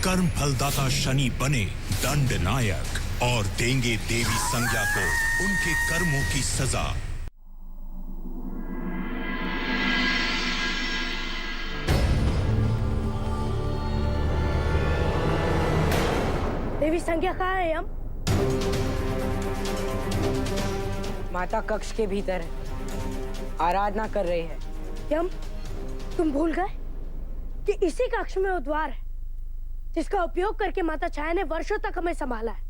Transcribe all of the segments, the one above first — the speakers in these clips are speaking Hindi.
कर्म फलदाता शनि बने दंड नायक और देंगे देवी संज्ञा को उनके कर्मों की सजा। देवी संज्ञा कहाँ है यम? माता कक्ष के भीतर है, आराधना कर रही है। यम, तुम भूल गए कि इसी कक्ष में वो द्वार है जिसका उपयोग करके माता छाया ने वर्षों तक हमें संभाला है,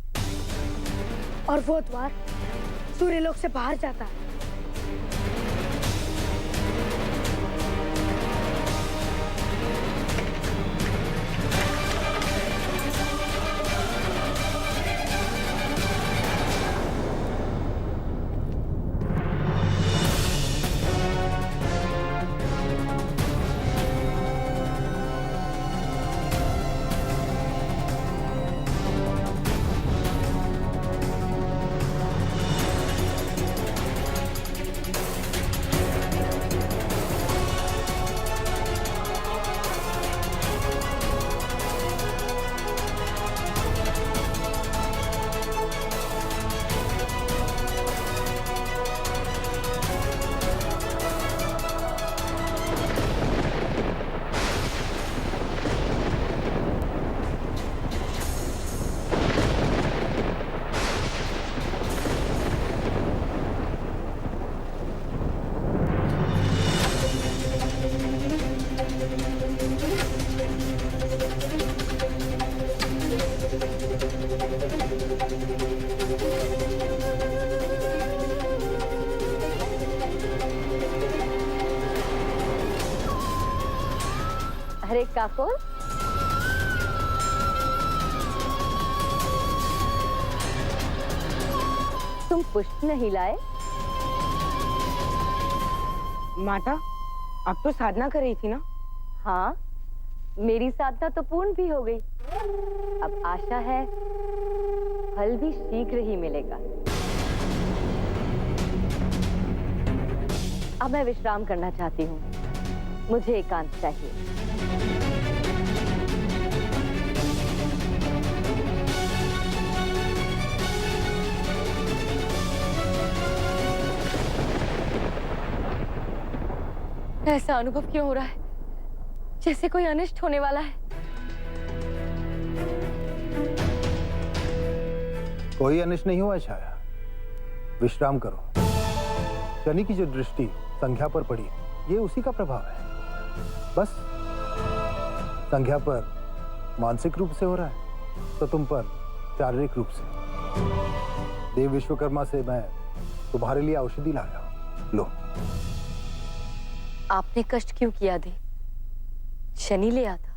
और वो द्वार सूर्यलोक से बाहर जाता है। अरे काकोल, तुम पुष्प नहीं लाए? माता, अब तो साधना कर रही थी ना? हाँ, मेरी साधना तो पूर्ण भी हो गई। अब आशा है फल भी शीघ्र ही मिलेगा। अब मैं विश्राम करना चाहती हूँ, मुझे एकांत चाहिए। ऐसा अनुभव क्यों हो रहा है जैसे कोई अनिष्ट होने वाला है? कोई अनिष्ट नहीं हुआ छाया, विश्राम करो। शनि की जो दृष्टि संज्ञा पर पड़ी, ये उसी का प्रभाव है। बस संज्ञा पर मानसिक रूप से हो रहा है तो तुम पर शारीरिक रूप से। देव विश्वकर्मा से मैं तुम्हारे लिए औषधि लाया हूं, लो। आपने कष्ट क्यों किया दे? शनि ले आता।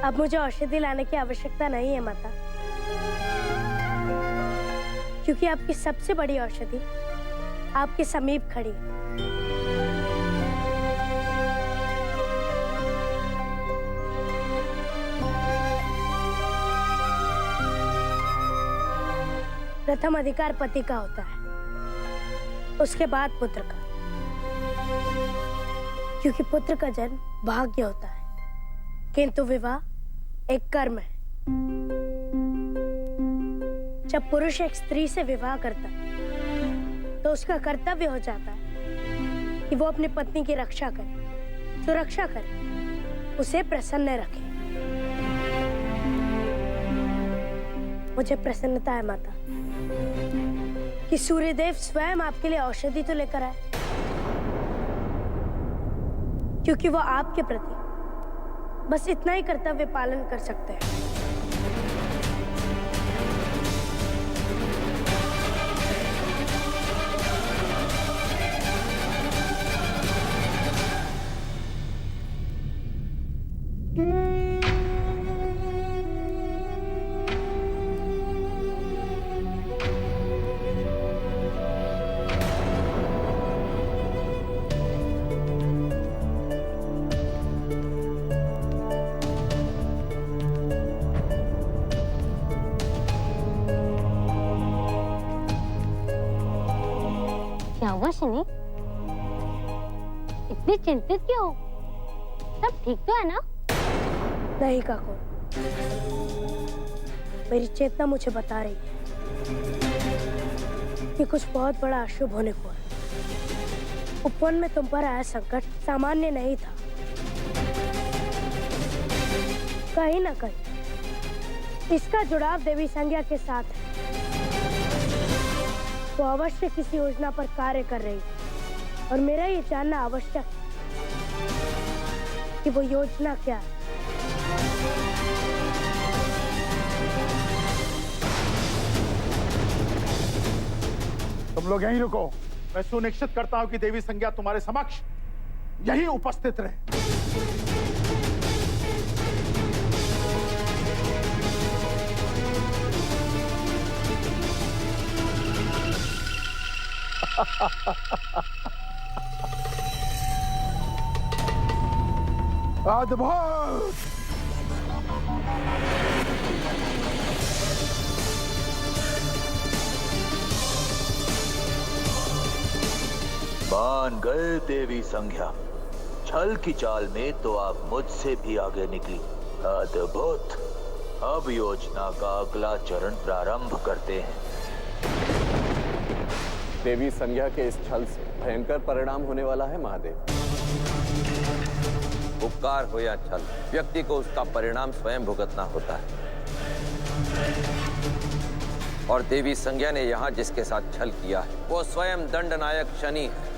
अब मुझे औषधि लाने की आवश्यकता नहीं है माता, क्योंकि आपकी सबसे बड़ी औषधि आपके समीप खड़ी है। प्रथम अधिकार पति का होता है, उसके बाद पुत्र का, क्योंकि पुत्र का जन्म भाग्य होता है, किंतु विवाह एक कर्म है। जब पुरुष एक स्त्री से विवाह करता है तो उसका कर्तव्य हो जाता है कि वो अपनी पत्नी की रक्षा करे, सुरक्षा करे, उसे प्रसन्न रखे। मुझे प्रसन्नता है माता कि सूर्यदेव स्वयं आपके लिए औषधि तो लेकर आए, क्योंकि वो आपके प्रति बस इतना ही कर्तव्य पालन कर सकते हैं। शनि, इतनी चिंतित क्यों? सब ठीक तो है ना? नहीं काको, मेरी चेतना मुझे बता रही है कि कुछ बहुत बड़ा अशुभ होने को है। उपवन में तुम पर आया संकट सामान्य नहीं था। कहीं ना कहीं इसका जुड़ाव देवी संज्ञा के साथ है। वो अवश्य किसी योजना पर कार्य कर रही है और मेरा ये जानना आवश्यक है कि वो योजना क्या है। तुम लोग यहीं रुको। मैं सुनिश्चित करता हूं कि देवी संज्ञा तुम्हारे समक्ष यहीं उपस्थित रहे। अद्भुत! मान गए देवी संज्ञा, छल की चाल में तो आप मुझसे भी आगे निकली। अद्भुत! अब योजना का अगला चरण प्रारंभ करते हैं। देवी संज्ञा के इस छल से भयंकर परिणाम होने वाला है महादेव। उपकार हो या छल, व्यक्ति को उसका परिणाम स्वयं भुगतना होता है। और देवी संज्ञा ने यहाँ जिसके साथ छल किया है वो स्वयं दंडनायक शनि है।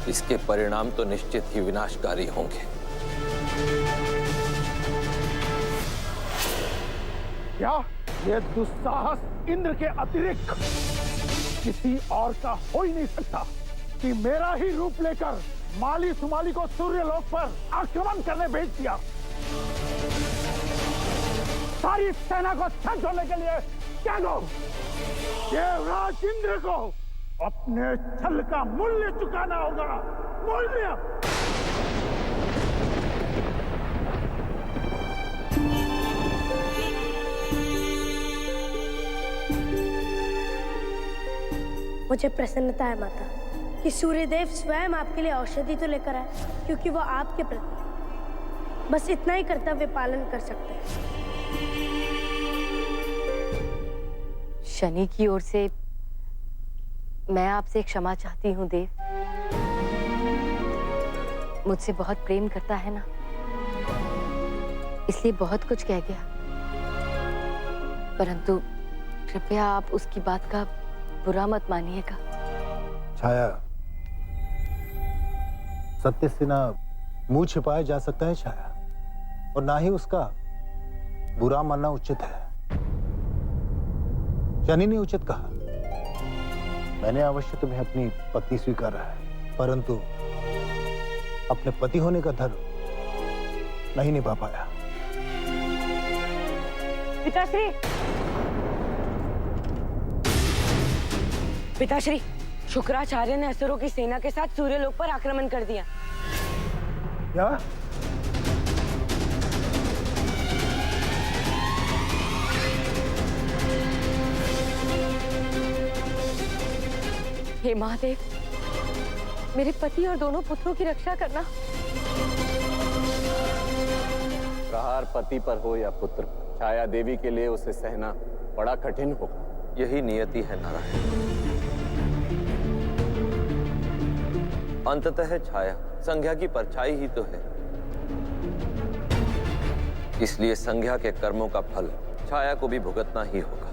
इसके परिणाम तो निश्चित ही विनाशकारी होंगे। क्या ये दुस्साहस इंद्र के अतिरिक्त किसी और का हो ही नहीं सकता कि मेरा ही रूप लेकर माली सुमाली को सूर्यलोक पर आक्रमण करने भेज दिया। सारी सेना को छल छोड़ने के लिए क्या दो? देवराज इंद्र को अपने छल का मूल्य चुकाना होगा। मूल्य! मुझे प्रसन्नता है माता कि सूर्यदेव स्वयं आपके लिए औषधि तो लेकर आए, क्योंकि वो आपके प्रति बस इतना ही कर्तव्य पालन कर सकते हैं। शनि की ओर से मैं आपसे क्षमा चाहती हूँ देव। मुझसे बहुत प्रेम करता है ना, इसलिए बहुत कुछ कह गया। परंतु कृपया आप उसकी बात का बुरा मत मानिएगा। छाया, सत्य से ना मुंह छिपाया जा सकता है छाया, और ना ही उसका बुरा मानना उचित है। शनि ने उचित कहा, मैंने अवश्य तुम्हें अपनी पत्नी स्वीकारा है, परंतु अपने पति होने का धर्म नहीं निभा पाया। पिताश्री, पिताश्री, शुक्राचार्य ने असुरों की सेना के साथ सूर्यलोक पर आक्रमण कर दिया। क्या? हे महादेव, मेरे पति और दोनों पुत्रों की रक्षा करना। प्रहार पति पर हो या पुत्र पर, छाया देवी के लिए उसे सहना बड़ा कठिन होगा। यही नियति है नारायण। अंततः छाया संज्ञा की परछाई ही तो है, इसलिए संज्ञा के कर्मों का फल छाया को भी भुगतना ही होगा।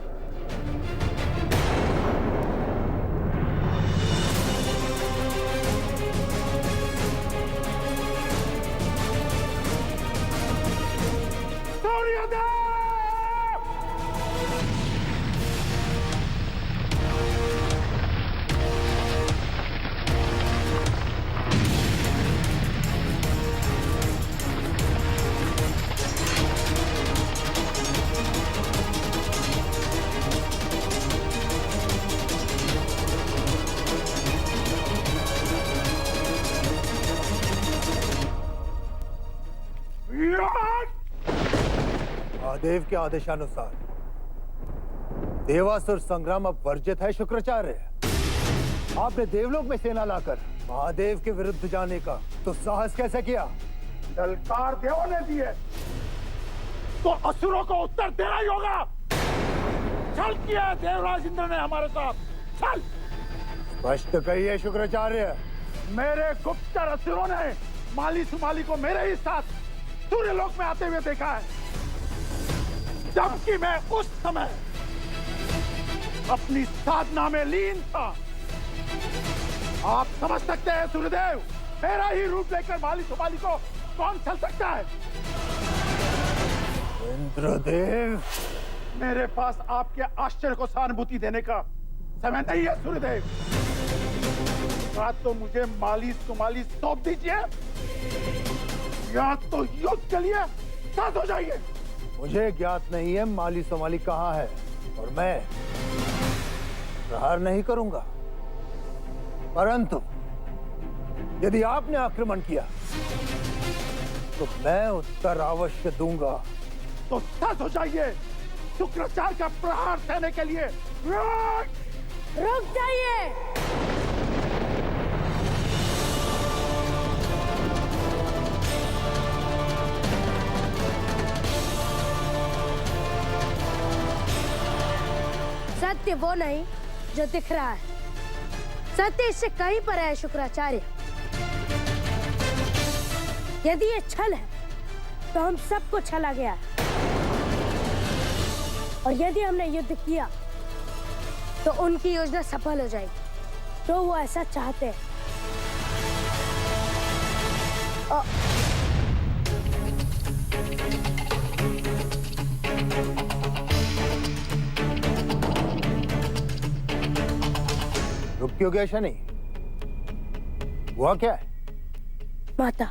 महादेव के आदेशानुसार देवासुर संग्राम अब वर्जित है शुक्राचार्य। आपने देवलोक में सेना लाकर महादेव के विरुद्ध जाने का तो साहस कैसे किया? ललकार देवों ने दिए तो असुरों को उत्तर देना ही होगा। छल किया है देवराज इंद्र ने हमारे साथ, छल। स्पष्ट कहिए शुक्राचार्य। मेरे गुप्तचर असुरों ने माली सुमाली को मेरे ही साथ सूर्यलोक में आते हुए देखा है, जबकि मैं उस समय अपनी साधना में लीन था। आप समझ सकते हैं सूर्यदेव, मेरा ही रूप लेकर माली सुमाली को कौन छल सकता है? इंद्रदेव, मेरे पास आपके आश्चर्य को सहानुभूति देने का समय नहीं है सूर्यदेव। या तो मुझे माली सुमाली सौंप दीजिए या तो युद्ध के लिए साथ हो जाइए। मुझे ज्ञात नहीं है माली सोमाली कहाँ है और मैं प्रहार नहीं करूंगा, परंतु यदि आपने आक्रमण किया तो मैं उत्तर अवश्य दूंगा। तो साथ हो जाइए शुक्राचार्य का प्रहार सहने के लिए। रुक जाइए। सत्य वो नहीं जो दिख रहा है, सत्य इससे कहीं पर है शुक्राचार्य। यदि ये छल है तो हम सबको छला गया, और यदि हमने युद्ध किया तो उनकी योजना सफल हो जाएगी। तो वो ऐसा चाहते हैं। रुक क्यों गया शनि? हुआ क्या है? माता,